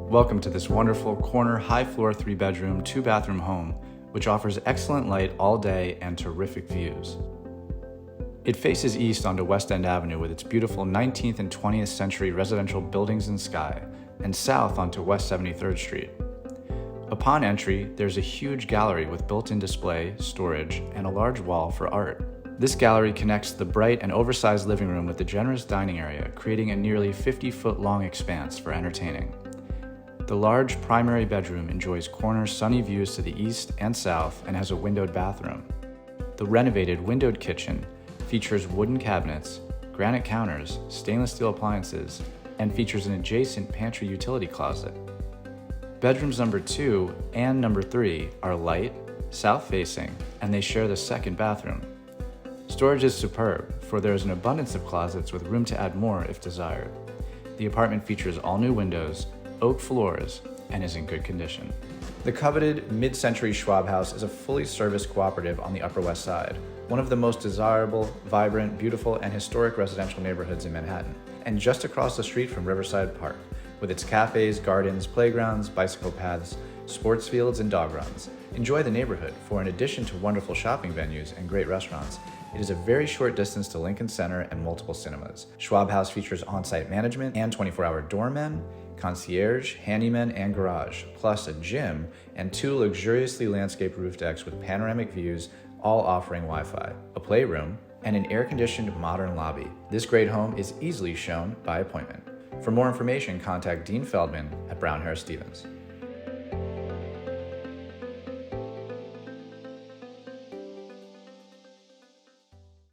Welcome to this wonderful corner, high-floor, 3-bedroom, 2-bathroom home, which offers excellent light all day and terrific views. It faces east onto West End Avenue with its beautiful 19th and 20th century residential buildings and sky, and south onto West 73rd Street. Upon entry, there's a huge gallery with built-in display, storage, and a large wall for art. This gallery connects the bright and oversized living room with the generous dining area, creating a nearly 50-foot-long expanse for entertaining. The large primary bedroom enjoys corner sunny views to the east and south and has a windowed bathroom. The renovated windowed kitchen features wooden cabinets, granite counters, stainless steel appliances, and features an adjacent pantry utility closet. Bedrooms number 2 and number 3 are light, south-facing, and they share the second bathroom. Storage is superb, for there is an abundance of closets with room to add more if desired. The apartment features all new windows, oak floors, and is in good condition. The coveted mid-century Schwab house is a fully serviced cooperative on the Upper West Side, one of the most desirable, vibrant, beautiful, and historic residential neighborhoods in Manhattan, and just across the street from Riverside Park, with its cafes, gardens, playgrounds, bicycle paths, sports fields, and dog runs. Enjoy the neighborhood, for in addition to wonderful shopping venues and great restaurants, it is a very short distance to Lincoln Center and multiple cinemas. Schwab House features on-site management and 24-hour doormen, concierge, handyman, and garage, plus a gym and 2 luxuriously landscaped roof decks with panoramic views, all offering Wi-Fi, a playroom, and an air-conditioned modern lobby. This great home is easily shown by appointment. For more information, contact Dean Feldman at Brown Harris Stevens.